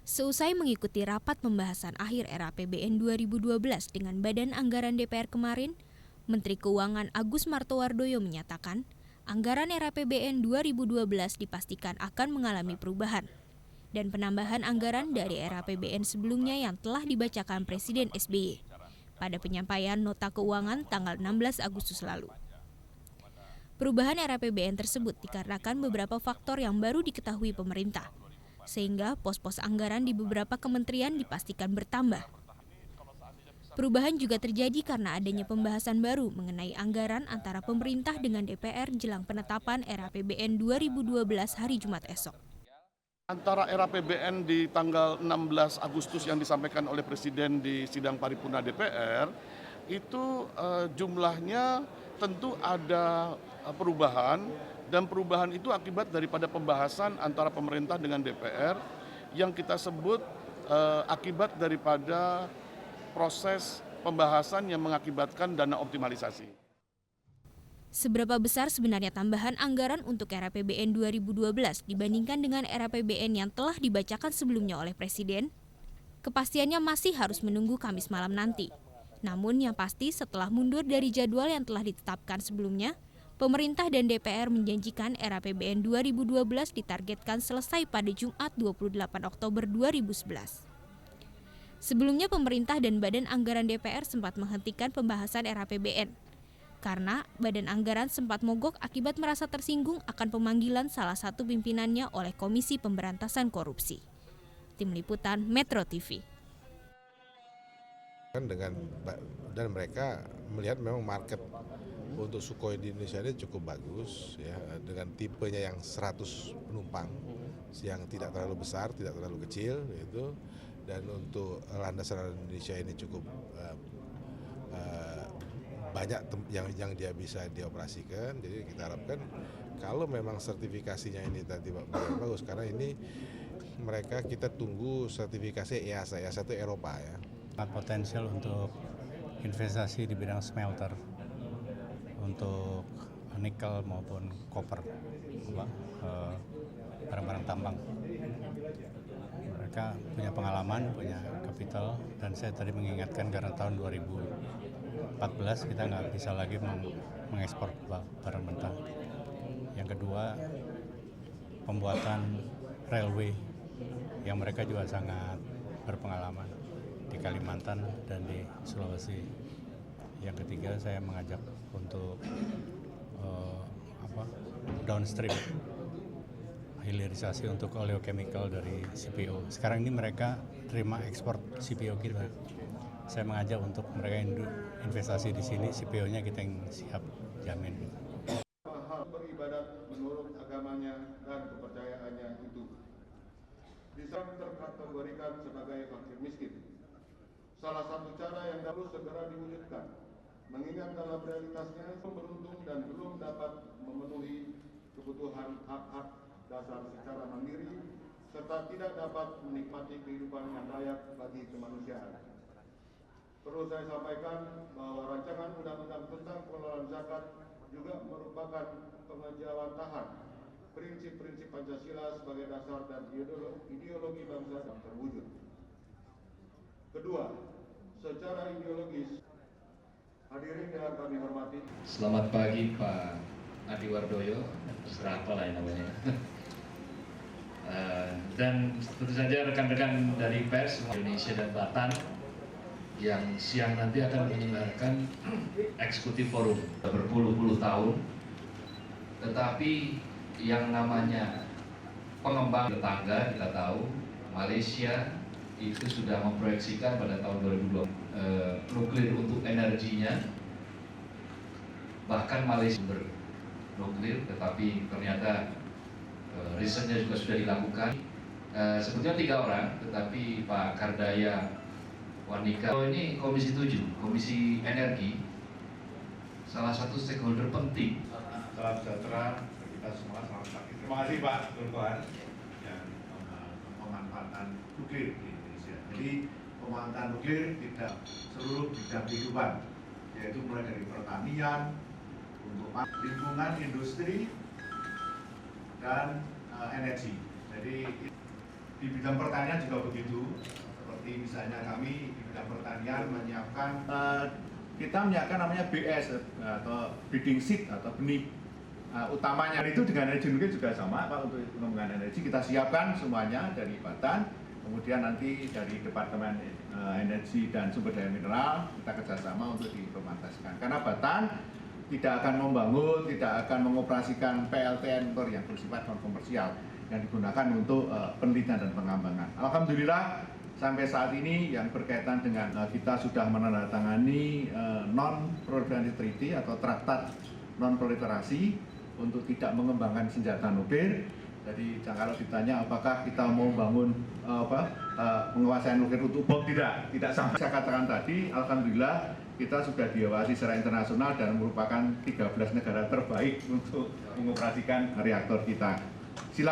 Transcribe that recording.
Seusai mengikuti rapat pembahasan akhir RAPBN 2012 dengan Badan Anggaran DPR kemarin, Menteri Keuangan Agus Martowardoyo menyatakan, anggaran RAPBN 2012 dipastikan akan mengalami perubahan dan penambahan anggaran dari RAPBN sebelumnya yang telah dibacakan Presiden SBY pada penyampaian nota keuangan tanggal 16 Agustus lalu. Perubahan RAPBN tersebut dikarenakan beberapa faktor yang baru diketahui pemerintah, sehingga pos-pos anggaran di beberapa kementerian dipastikan bertambah. Perubahan juga terjadi karena adanya pembahasan baru mengenai anggaran antara pemerintah dengan DPR jelang penetapan RAPBN 2012 hari Jumat esok. Antara RAPBN di tanggal 16 Agustus yang disampaikan oleh Presiden di sidang paripurna DPR, itu jumlahnya tentu ada perubahan, dan perubahan itu akibat daripada pembahasan antara pemerintah dengan DPR yang kita sebut akibat daripada proses pembahasan yang mengakibatkan dana optimalisasi. Seberapa besar sebenarnya tambahan anggaran untuk RAPBN 2012 dibandingkan dengan RAPBN yang telah dibacakan sebelumnya oleh Presiden? Kepastiannya masih harus menunggu Kamis malam nanti. Namun yang pasti setelah mundur dari jadwal yang telah ditetapkan sebelumnya, pemerintah dan DPR menjanjikan RAPBN 2012 ditargetkan selesai pada Jumat 28 Oktober 2011. Sebelumnya pemerintah dan Badan Anggaran DPR sempat menghentikan pembahasan RAPBN karena Badan Anggaran sempat mogok akibat merasa tersinggung akan pemanggilan salah satu pimpinannya oleh Komisi Pemberantasan Korupsi. Tim Liputan Metro TV. Dan mereka melihat memang market untuk Sukhoi di Indonesia ini cukup bagus ya, dengan tipenya yang 100 penumpang yang tidak terlalu besar, tidak terlalu kecil gitu, dan untuk landasan Indonesia ini cukup banyak yang dia bisa dioperasikan. Jadi kita harapkan kalau memang sertifikasinya ini tadi bagus, karena ini kita tunggu sertifikasi EASA itu Eropa ya. Potensial untuk investasi di bidang smelter untuk nikel maupun koper, barang-barang tambang. Mereka punya pengalaman, punya kapital, dan saya tadi mengingatkan karena tahun 2014 kita nggak bisa lagi mengekspor barang mentah. Yang kedua, pembuatan railway yang mereka juga sangat berpengalaman di Kalimantan dan di Sulawesi. Yang ketiga, saya mengajak untuk downstream hilirisasi untuk oleochemical dari CPO. Sekarang ini mereka terima ekspor CPO kita. Saya mengajak untuk mereka investasi di sini, CPO-nya kita yang siap jamin. Beribadat menurut agamanya dan kepercayaannya itu bisa terkategorikan sebagai fakir miskin. Salah satu cara yang harus segera diwujudkan, mengingat dalam realitasnya beruntung dan belum dapat memenuhi kebutuhan hak-hak dasar secara mandiri, serta tidak dapat menikmati kehidupan yang layak bagi kemanusiaan. Perlu saya sampaikan bahwa rancangan undang-undang tentang pengelolaan zakat juga merupakan pengejawantahan prinsip-prinsip Pancasila sebagai dasar dan ideologi bangsa yang terwujud. Kedua, secara ideologis, hadirin yang kami hormati. Selamat pagi Pak Adi Wardoyo, terserah apa lah namanya. Dan tentu saja rekan-rekan dari pers Indonesia dan Batam yang siang nanti akan menyelenggarakan eksekutif forum berpuluh-puluh tahun, tetapi yang namanya pengembang tetangga kita tahu Malaysia itu sudah memproyeksikan pada tahun 2020 nuklir untuk energinya, bahkan Malaysia bernuklir, tetapi ternyata risetnya juga sudah dilakukan. Sebetulnya 3 orang, tetapi Pak Kardaya Wanika ini Komisi 7, Komisi Energi, salah satu stakeholder penting. Salam sejahtera kita semua, selamat pagi. Terima kasih Pak Tulkohan yang pemanfaatan nuklir di Indonesia. Jadi pemanfaatan nuklir tidak seluruh bidang kehidupan, yaitu mulai dari pertanian, untuk lingkungan, industri, dan energi. Jadi Di bidang pertanian juga begitu. Seperti misalnya kami di bidang pertanian menyiapkan, kita menyiapkan namanya BS atau breeding seed atau benih utamanya. Itu dengan energi nuklir juga sama Pak, untuk pengembangan energi kita siapkan semuanya dari Batan, kemudian nanti dari Departemen Energi dan Sumber Daya Mineral kita kerjasama untuk diimplementasikan. Karena Batan tidak akan membangun, tidak akan mengoperasikan PLTN yang bersifat non komersial yang digunakan untuk penelitian dan pengembangan. Alhamdulillah sampai saat ini yang berkaitan dengan kita sudah menandatangani non-proliferation treaty atau traktat non-proliferasi untuk tidak mengembangkan senjata nuklir. Jadi kalau ditanya apakah kita mau bangun penguasaan nuklir untuk bom, tidak sama. Saya katakan tadi, alhamdulillah kita sudah diawasi secara internasional dan merupakan 13 negara terbaik untuk mengoperasikan reaktor kita.